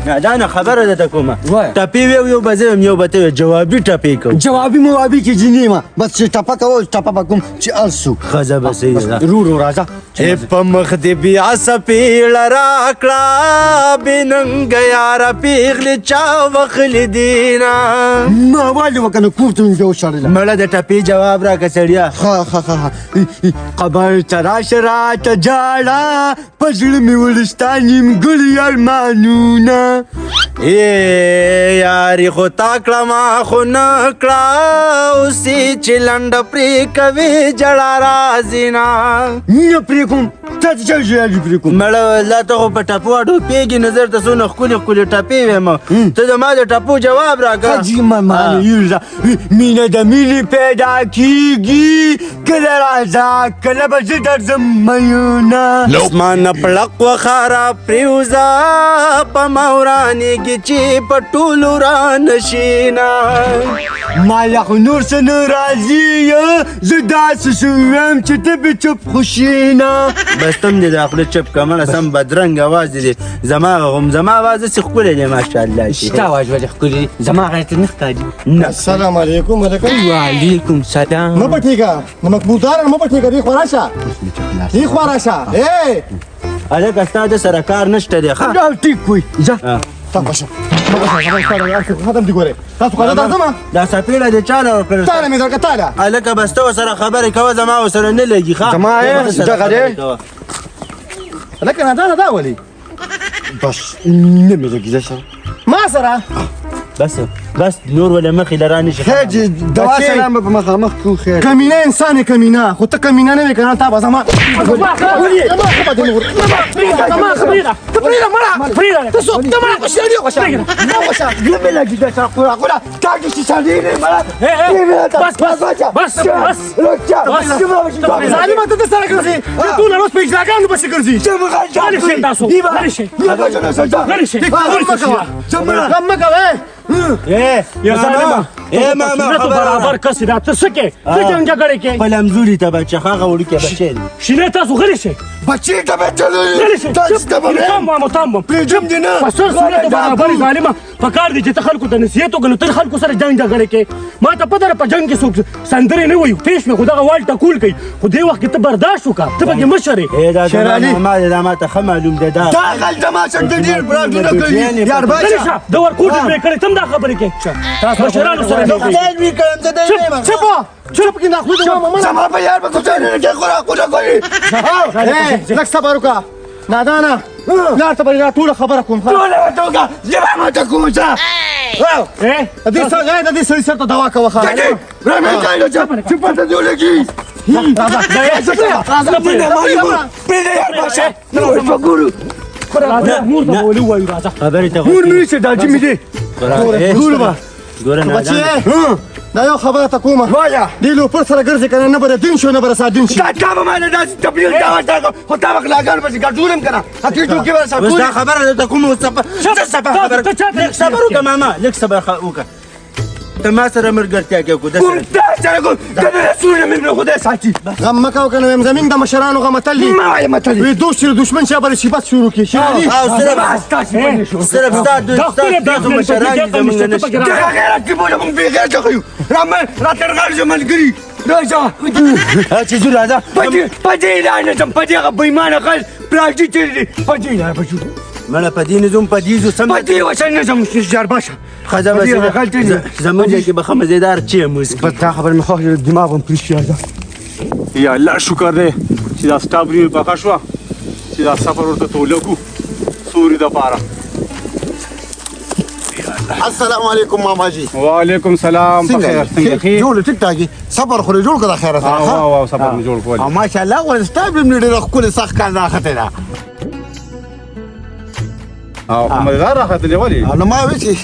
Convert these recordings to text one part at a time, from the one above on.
نادانه خبره ده کومه وای. ټپی یو به زه یم یو به ته وې جوابي ټپی کوم جوابي موابي کې جنې ما بس چې ټپه کوو ټپه به کوم چې ارسو ښځه به صحیح ده رو راځه په مخ دې بیا سپېړه راکړه بېننګه یاره پېغلې چا وخلې دینه ما والي وکنه کوفته مې بیا وشړله مړه د ټپې جواب راکړه سړیه ها قبر ته راشه راته جاړه په زړه مې ولستا نیمګړي ارمانونه یاري خو تا کړه ما خو نه کړه اوسې چې لنډه پرې کوې جړه راځي نه نه پرې کوم تا ته چا ژړلي پرې کوم مړه لا ته خو په ټپو اډوپېږي نظر ته څونه ښکلې ښکلې ټپې ویم ته د ما د ټپو جواب راکړه حاجي ماما یوزا مینه د مینې پیدا کیږي کله راځه کله به زه درځم میونه اسمانه پړق وخاره پرېوځه په ما ورانېږي چې په ټولو رانشي نه ما لا خو نور څه نه راځي زه داسې شوم چې ته به چپ خوشینه بس تم دې د خوله چپ که مړه سم بدرنګ اواز دې زما اواز داسې ښکلی دی ماشاءالله ستا اواز ولې ښکلی زما غیر ته نه ښکاري السلام علیکم وعلیکم وعلیکم سلام مه پټېږه نمکبوداره مه پټېږه دې خوا راشه دې خوا راشه هلکه ستا د سره کار نشته دی ښه دا ټیک وي ځه تا خوشه ختم دي ګورې تاسو خواله درځمه دا سپېړه دې چا له ورکړې تاله مې درکړه تاله هلکه بس ته ورسره خبرې کوه زما ورسره نه لګي ښه زما یې دغه دی هلکه نادانه دا ولې بس نه مې لګي ځه ما سره بس نور ولې مخې له را نشي خیر دوا سلام به په مخامخ کو خیر کمینه انسان یې کمینه خو ته کمینه نه وې که نه تا به زما نه مې لګي ځه قوره تا کې چې سړی نه مړه ظالمه ته د سره ګرځې ټول روز په اجراګانو پسې ګرځي غم مه کوه ماما برابر کس دا ته څه کې څه جنګ جګړې کې خپل همزوري ته بچه هغه وړوکی بچی دی شینې تاسو غلي شئ بچی ته به چلوي غلي شئ تاسو ته به تام پرېږدم دې نه پس صورت برابر ظالمه پکار دي چې ته خلکو ته نصیحت وکړو تر خلکو سره جنګ جګړې کې ما ته پته ده په جنګ کې څوک سندرې نه وایي پیش مې خو دغه وال ټکول کوي خو دې وخت کې ته برداشت وکړه ته پکې مشر یې دا ما ته ښه معلوم دی دا غل زما څنګه ډېر برابر کوي یار غلي بچا شه د ورکوټ مې کړې تم دا خبرې کې مشرانو سره نه کوي چپ کې نه خو زما په یار به کوڅه نه کې قرا کوي لږ صبر وکړه نادانه لار ته به ټوله خبره کوم ټوله ورته وکړه ژبه مه ته کوم څه د دې سړي سر ته دوا کوه ښه چې پته دې ولګي مور ته ولي وایو راځه خبرې ته مور مې څه دا جمې دی ګوره دا یو خبره ته کومه دې لوپر سره ګرځې که نه نه به د دین شو نه به د سادین شي دا کامه ماله داسې تبلیغ دعوت راکړه خو تا به غلاګانو پسې ګډولم که نه حقیقت کې به اوس دا خبره درته کوم اوس صبر لږ صبر وکړه ماما لږ صبر وکړه ته ما سره ملګرتیا کې وکړو غم مه کوه که نه وایم زمین د مشرانو غم اتل دي وی دوست چې د دشمن شي به صفت شروع کړي صرف ستاسو مشران دي زموږ نه نشته چې ځو راځه مړه په دې نه ځم په دې ځو سم ښځه به زموږ ځای کې به ښه مزېدار چی موز دا خبر مې خوښ دماغ هم پرې شي یا الله شکر دی چې دا سټابري مې پخه شوه چې دا سفر ورته توله کړو سوري دپاره السلام علیکم ماما جی وعلیکم سلام بخیر څنګه ښې جوړ ټیک ټاک صبر خورې جوړ کړه خیره سره واو سفر مې جوړ کړ ماشاءالله ول سټاب مې ډېر ښکلې سخت کار راخته ده او مزار راخته ولې نو ما وی چې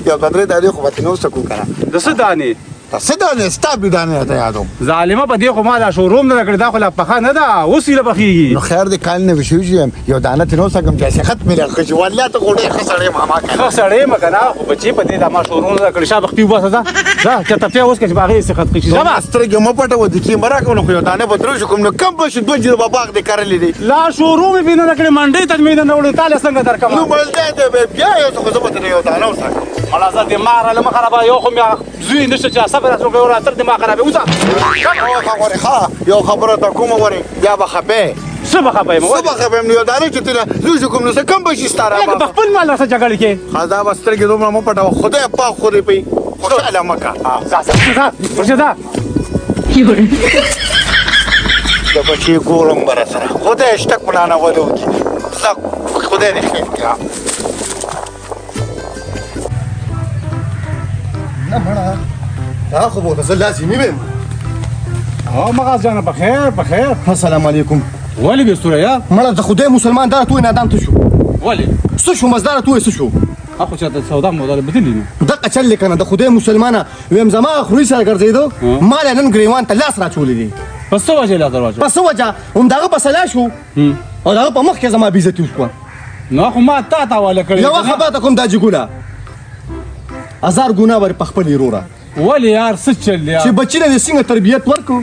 یو بدرې دالې خو به نو سکو کنه د څه دانې څه دانې سټاب دانې ته یادوم ظالمه په دې خو ما دا شوروم نه کړی دا خو لا پخه نه ده اوس یې پخېږي نو خیر دې کال نه وشو چې یو دانه ته نو سکم چې خط مې لږ والله ته غوډه خسړې ماما کنه ښه سړی مه که نه خو بچې په دې دا ما شوروم نه کړی شابختي وباسه ځه دا چاته پیا اوس کې باغې څه خط کړي زما سترګې مو پټه ودی چې مرا کوم خو یو دانه بدرو شو کوم نو کم بش دوه جره باغ دې کارلې دي لا شروع مې بینه کړې منډې ته مې نه وړې تعالی څنګه درکم نو بل دې بیا یو څه زما ته یو دانه وسه ملا زه دې مار له مخربه یو خو مې زوی نشته چې صبر اترو کوي ورا تر دې ما خرابې وځه یو خبره ته کوم وره بیا به خپه سبا خبره مو سبا خپه نو دانه چې ته زوی کوم نو څه کم بشي ستاره په خپل مال سره جګړه کې خدا بستر کې دومره مو پټه خدای پاک خوري پي خوشاله مکه ورشه د بچي ګورم بر سره خدای شته کولانه ودو کی خدای دې خیر کړه نه مړه دا خو به لازمي ویم مغاز جانا بخیر السلام علیکم ولی به سوریا مړه د خدای مسلمان دا تو نادام ته شو ولی څه شو مزدار تو څه شو اپو چاته سودا مودل بدلی نو دغه چل کنه د خدای مسلمانه ویم زما خوري سره ګرځیدو مال نن ګریوان ته لاس را چولې دي پس وجه لا دروازه پس وجه هم دغه په سلا شو او دغه په مخ کې زما بیزتی وشو نو خو ما تا ولا کړی یو خبره ته کوم دا جګولا هزار ګنا ور پخپل وروره ولی یار څه چل یار چې بچی له څنګه تربیت ورکو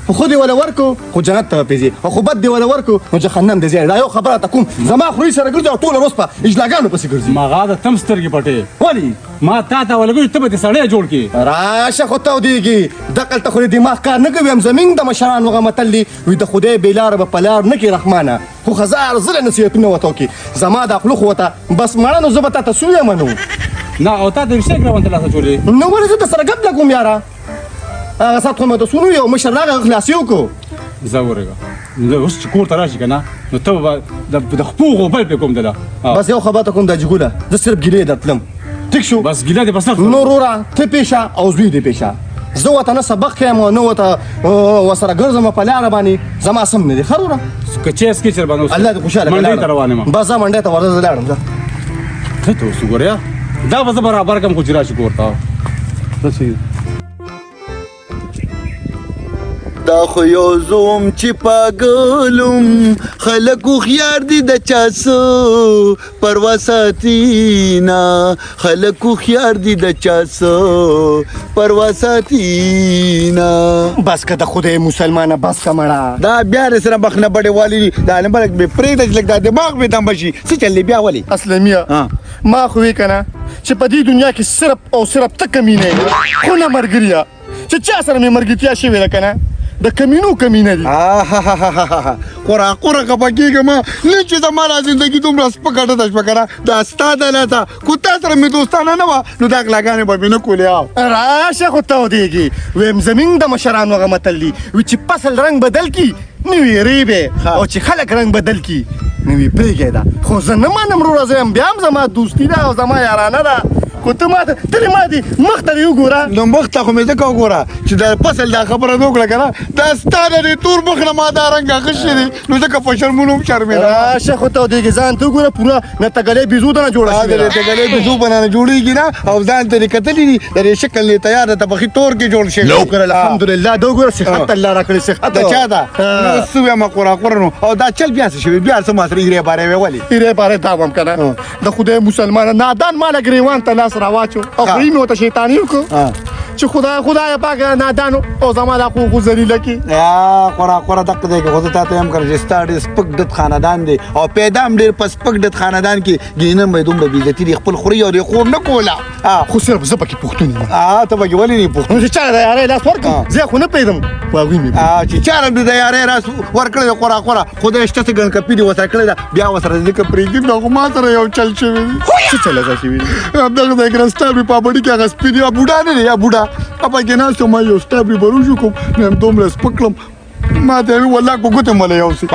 خو دې ولا ورکو خو جنت ته پیځي خو بد دې ولا ورکو نو جهنم دې زیاده یو خبره ته کوم زما خوري سره ګرځي ټول ورځ په اجلاګانو پسې ګرځي ما غاده تم سترګې پټې ولی ما تا ولا ګوي ته به سړی جوړ کی راشه خو ته دیږي دقل ته خو دماغ کار نه کوي هم زمين د مشران وغه متلي وي د خدای بیلار به پلار نه کی رحمانه خو خزار زله نصیحتونه وته کی زما د خلق وته بس مړه نو زبته تسویه منو نه او تا د وشته ګرون ته لاسه چولې نو ولې زه سره غب لګوم یارا هغه سات خو مې ته سونو یو مشر راغی خلاصیو کو زورګه زه اوس چې کور ته راشي کنه نو ته به د خپوغو بل په کوم ده بس یو خبره کوم د جګوله زه صرف ګیلې درتلم ټیک شو بس ګیله دې بس نو رورا ته پیښه او زوی دې پیښه زه وته نه سبق یم نو وته وسره ګرځم په لار باندې زما سم نه دي خروره کچېس کې چر باندې الله دې خوشاله منډې ته روانه ما بس منډې ته ورته لاړم زه ته اوس وګوریا دا به برابر کم کو چرای شي کورتا څه دا خو یو زوم چې پاګلم خلکو خيار دي د چاسو پروا ساتینا خلکو خيار دي د چاسو پروا ساتینا بس که د خدای مسلمانه بس کمړه دا بیا سره بخنه بډې والی دا نه بلک به پرې د لګ د دماغ به دم بشي څه چلې بیا والی اسلاميه ما خو وی کنه چې په دې دنیا کې صرف او صرف ته کمینه خو نه مرګریا چې چا سره مې مرګتیا شي ویل کنه د کمینو کمینه دي قرا کپکیږه ما نه چې زماره زندگی دومره سپکټه د شپکره دا ستاده لته کو تا سره مې دوستانه نه و نو دا لګانې به نه کولې راشه خو ته دیږي ویم زمين د مشرانو غو متلی و چې فصل رنگ بدل کی نو ریبه او چې خلک رنگ بدل کی نو پریږه دا خو زه نه مانم رو راځم بیا هم زما دوستی ده او زما یارانه ده کو ته ما ته ما دي مخته یو ګوره نو مخته خو مې ځکه وګوره چې دا فصل دا خبره وکړه کنه دا ستاره دې تور مخ نه ما دا رنگ غشي دي نو ځکه په شرمونو شرمېږه شیخ ته دیږي ځان ته ګوره پورا نه تګلې بيزو نه جوړه شي دا تګلې بيزو بنانه جوړیږي نه او ځان ته کتلې د شکل نه تیار ته بخي تور کې جوړ شي شکر الحمدلله دا ګوره صحت الله را کړی صحت دا چا دا نو سوې ما قرانو او دا چل بیا څه شي بیا سم سره یې باره ویلي یې باره دا وم کنه د خدای مسلمان نادان مال ګریوان ته لاس راواچو او خرینو ته شیطانی کو چې خدای پاک نادانو او زما د خو ذلیل کی یا قرا دغه دغه خو ته هم کړی ستارډ سپک د خاندان دی او پیدام ډیر پس پک د خاندان کې ګینه مې دومره بیزتی دی خپل خوري او د خور نه کولا خو صرف زپکی پښتون ته به ولې نه پښتون چې چا د یاري لاس ورک زه خو نه پیدم واغوي مې چې چا د یاري لاس ورکړل قرا خدای شته ګن کپی دی وسره کړی بیا وسره د کپریږي نو ما سره یو چل شوی څه چل شوی دغه د ګرستار په باډي کې هغه سپیډیا بوډا نه یا بوډا apa kena semua yo stabli baru cukup nem domle spaklam ma te wala ko gote male yo si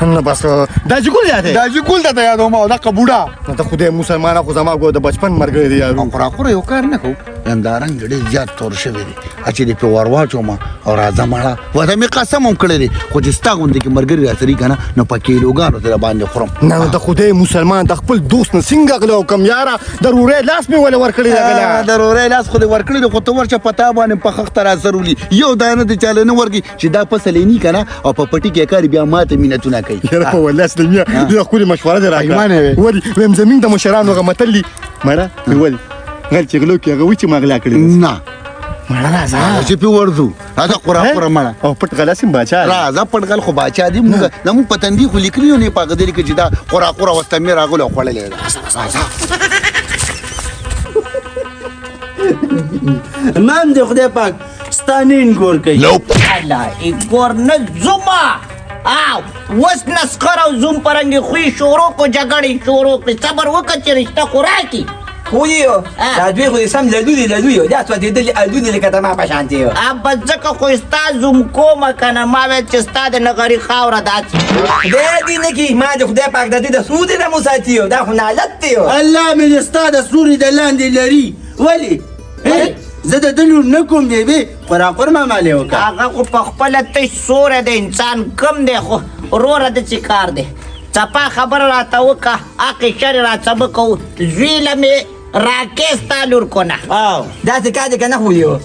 نه بس دا جګول یاده دا جګول ته یادو ما دا کبوډا ته خدای مسلمانانو خو زما کو د بچپن مرګ دی یارو خورا یو کار نه کو اندارنګ ډېر زیات تور شوی دی چې دې په ورواچو ما او راځه مړه وته می قسم هم کړی دی خو چې ستا غوندې کې مرګ راځري کنه نو پکې لوګانو ته باندې خورم نه د خدای مسلمان د خپل دوست نه څنګه غلو کم یارا ضروري لاس می ول ورکړی دی ضروري لاس خو دې ورکړی دی خو ته ورچ پتا باندې په خخ تر ضروري یو دانه دې چاله نه ورګي چې دا فصلې نه کنه او په پټي کې کار بیا ماته مينتونه یاره په ولا اسلاميه دغه خوري مشوره دی راځي ولي ویم زمين د مشرانو غمتلي مړه ویل غل چې غلو کې هغه وی چې ما غلا کړی نه مړه راځه چې په ورځو راځه قرا قرا مړه او پټ غلا سیم باچا راځه پټګل خو باچا دی موږ زموږ پتندي خو لیکلی نه پاګه دلی کې چې دا قرا قرا واستمه راغله خړلې راځه مان دې خدای پاک ستانین ګور کوي الله ایګور نه زما او وس نسخره او زوم پرنګي خوې شروع کو جګړې شروع کړې صبر وکړه چې رشتہ خوراکي خویو دا دوی خو سم لدودي دا څه دې دلی الدودي لکه ما پشانتي یو اب ځکه خو ستا زوم کوم کنه ما وې چې ستا د نغری خاوره دات دې نه کی ما د خدای پاک د دې د سود نه مساتیو دا خو نالت دیو الله مې استاد سوري د لاندې لري ولی زه د دلو نه کوم دی قرا قرما مالې وکړه هغه خو په خپل ته سوره د انسان کم دی خو وروره د چی کار دی چپا خبر راته وکړه اقی شر را سبقو زویله مې راکېس تالور کنه او دا څه کار دی کنه خویو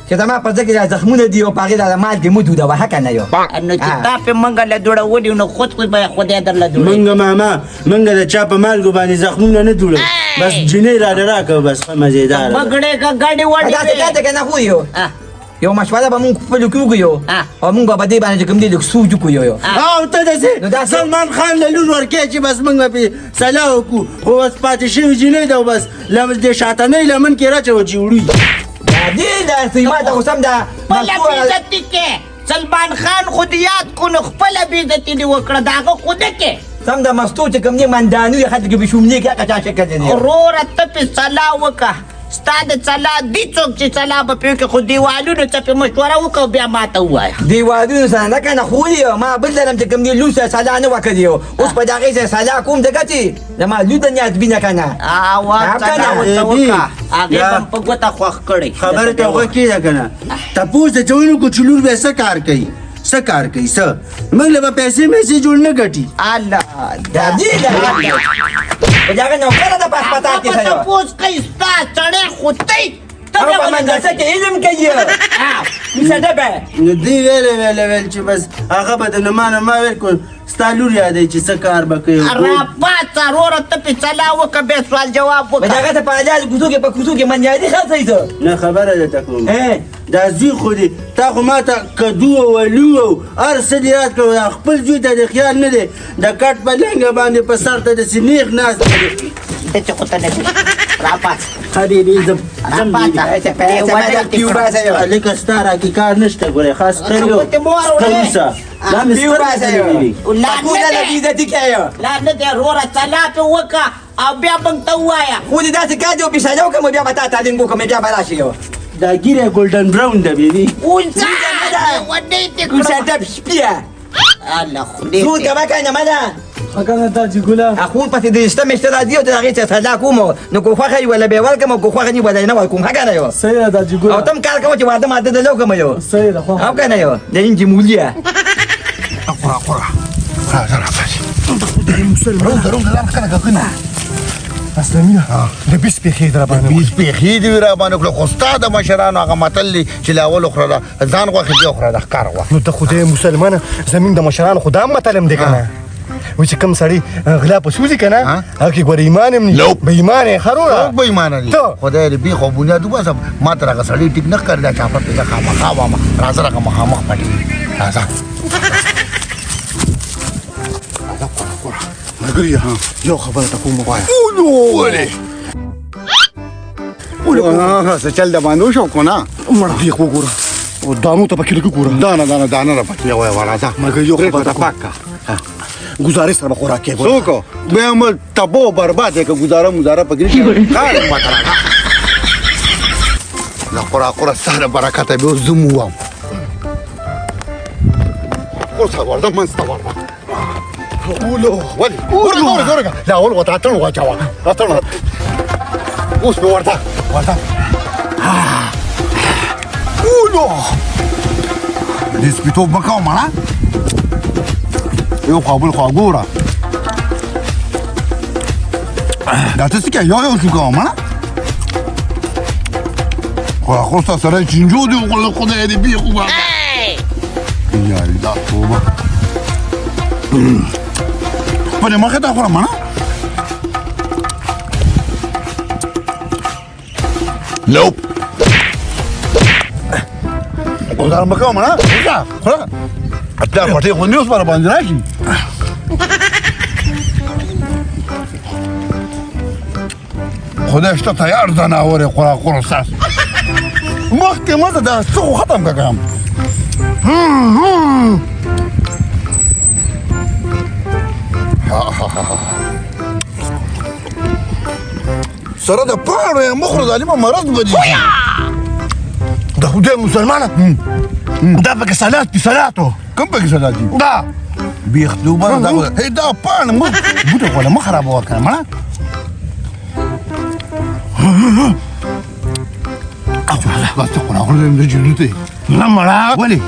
چې دا ما په ځکه زخمونه دی او پاګه دا مال دی مودو دا وه کنه یو نو چې تا په منګه له دوړه ودی نو خود خو به خدای درله دوړه منګه ماما منګه د چا په مالګو باندې زخمونه نه دوړل بس جنې را راکړه بس مزیدار بغړې کا ګاډي وړي دا څه کار دی کنه خویو یو مشوره به مونږ خپل کوو یو او مونږ به دې باندې کوم دې سوجو کو یو او ته دې سلمان خان له لور ورکې چې بس موږ په سلام کو خو بس پاتې شي جنې دا بس لمر دې شاته نه لمن کې راچو جوړي دې دا سیمه ته سم دا بل عزت کې سلمان خان خود یاد کو نو خپل عزت دې وکړه داغه خود کې سم دا مستو چې کوم دې مندانو یې خاطر کې بشومنی کې اکا شکه دې رور ته په سلام وکړه ستاد چلا دی څوک چې چلا په پیو کې خو دیوالونو ته په مشوره وکړو بیا ماته وایه دیوالونو سره نه کنه خولیو ما بل درم چې کوم دی لوسه سلا نه وکړیو اوس په دغه ځای سلا کوم دغه چې زما لود نه بینه کنه اوا چلا وکړه هغه په ګوته خوښ کړي خبره ته وکړه کنه تاسو د چونو کو چلور به څه کار کوي څه کار کوي څه موږ له پیسې مې جوړ نه غټي الله دا دې دا وجاګه نو کړه د پاسپورت کې ته پوس کوي ستا چړې خوتې ته په مدرسه کې علم کوي څه ده به دی ویل چې بس هغه به د نمانه ما ویل کو ستالور یادې چې څه کار وکړي را پات رور ته په چلا وکړه به سوال جواب وکړه وجاګه ته په اجازه کوڅو کې په کوڅو کې منځای دي خاصه ایته نه خبره ده تکوم دا زوی خو دې تا خو ما ته کدو ولو هر څه دې یاد کړو خپل زوی ته د خیال نه دی د کټ په لنګه باندې په سر ته د سنیغ ناس ته چې خو ته نه را پات حبیبي زم پیو باسه یو لیکه ستاره کې کار نشته ګوره خاص کړو خمسه دا مې باسه یو لا کو دا عزت کیو لا نه دې رور چلا په وکړه او بیا بنګ ته وایا خو دې داسې کار دی او پیسه یو کوم بیا به تا تعلیم کوم بیا به راشي یو دا ګیره ګولډن براون ده بیبي ونځه ودې ته کوڅه ته شپیا الله خدای زود کما کنه مالا کنه دا چې ګولا اخون پاتې د استه مشته راځي او د هغه څه صدا کوم نو کو خوخه ولا به ولکم کو خوخه نه ولا نه ورکوم هغه نه یو صحیح دا چې او ګولا تم کار کوم چې واده ماده د لوګم یو صحیح ده خو او کنه یو د انجی مولیا قرا قرا راځه راځه کنه اسلامینه د بیس په خیر را باندې بیس په خیر دی را باندې کله استاد مشرانو هغه متل چې لاول خره ځان غوخه دی خره د کار وا نو د خدای مسلمانه زمين د مشرانو خدا متلم دی کنه و چې کوم سړی غلا په سوزي کنه هغه کې ګور ایمان هم نه به ایمان خروره به ایمان دي خدای دې به خو بنیاد وباسه ما تر هغه سړی ټیک نه کړی دا چا په پیسه خامخا وامه راځه راځه مخامخ پټي راځه مګری ها یو خبره ته کوم وای ولې څه چل د باندې شو کو نه مړ دی خو ګوره او دانو ته پکې لګو ګوره دانه را پټي وای راځه مګر یو خبره ته پاکه گزارش سره خوراکه څوک به عمل تبو برباد کې گزاره مزاره پکې کار ماته لا قرا سره برکت به زمو وام اوسه ورته منسته ورته قولو ولي ورګه لا اول وته اتن واچوا اتن اوس به ورته قولو دې سپیټو بکاو مالا یو قابل خو ګوره دا څه کې یو شو کوم نه خو سره چنجو دی خدای دې بي خو یا دا توبه په مخه تا خورم نه گزار مکو مړه خورا اته پټي غونډې اوس پر باندې راشي خدای شته تیار ځناور خورا خورا ساس مخکې مزه دا څه ختم کړم سره د پاڼو یا مخ ظالمه مرض بدي د خدای مسلمانه دا پکې صلات دي صلاتو کوم پکې صلات دي دا بياخدوا برا دا هي دا پاڼه مخ بوته ولا مخ خرابه وکړه مړه بس تقول أقول لهم رجلتي لا مرا ولي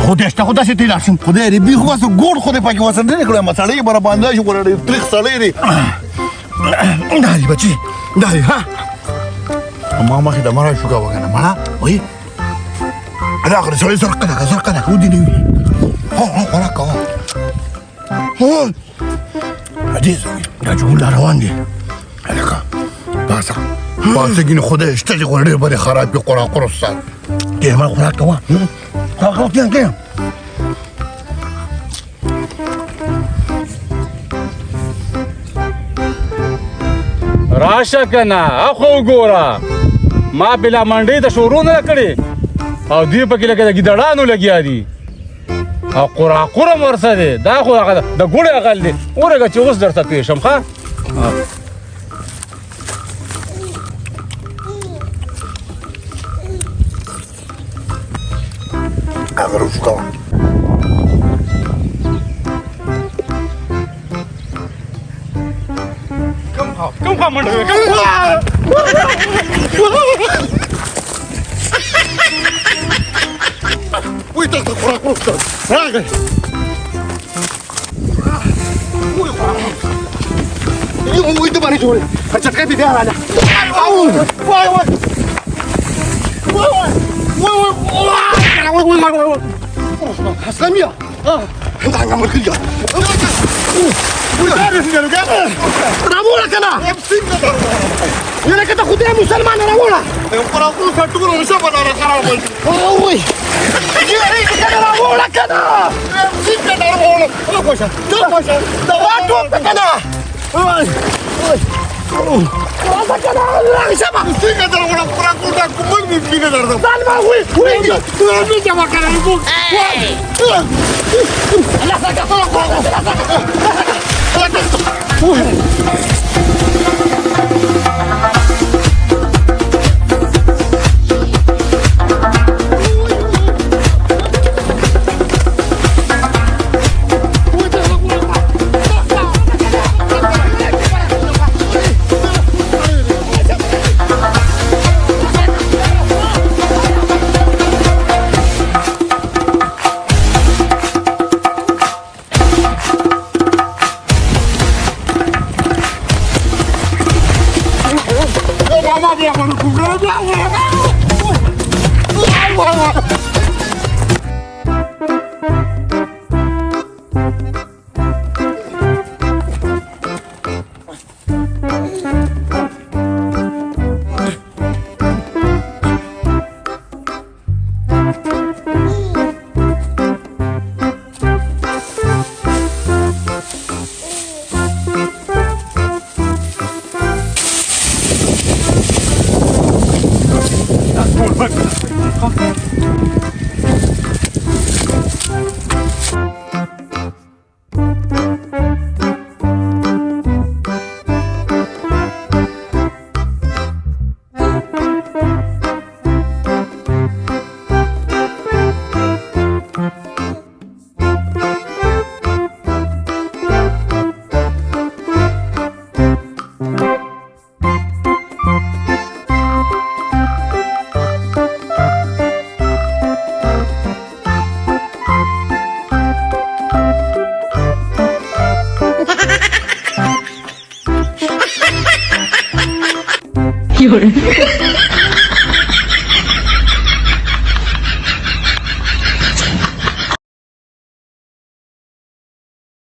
خدای شته خدای ستې لاشم خدای دې بي خو ګور خدای پکې وسند نه کړم مسالې بر باندې شو ورې تریخ سړې دي داري بچي داري ها ما ما خدای مرا شو کا وکنه مرا وای انا اخر سړې سرقه ودي دي هو ولا کا هو حديث رجل روان دي هلكا باسا باسا خدای شته چې ورې بر خراب په قران قرصان دې ما قران کا خلاص كده راشه کنه اخو ګوره ما بلا منډې د شورونه کړې او دوی پکې لکه د ګیدړانو لګیا دي او قرم ورسه دی دا خو هغه د ګوړې اغل دی ورګه چې اوس درته پیښم ښه Agrusco. Come on, man. Uy, te está por acá. Raga. Uy, te parece hoy. Achate que te haga. Aslamia. انت عم مركيا رامولا كنا يلا كده خدها مسلمان رامولا يقرا كل فتور وشوف انا خراب اوي يلا كده رامولا كده امسك كده رامولا لا باشا لا باشا دواتو كده Cosa che no, siamo sì che devo una cosa come mi fine da da. Salva qui, tu non mi chiama cara il buco. La saca solo qua, la saca.有人。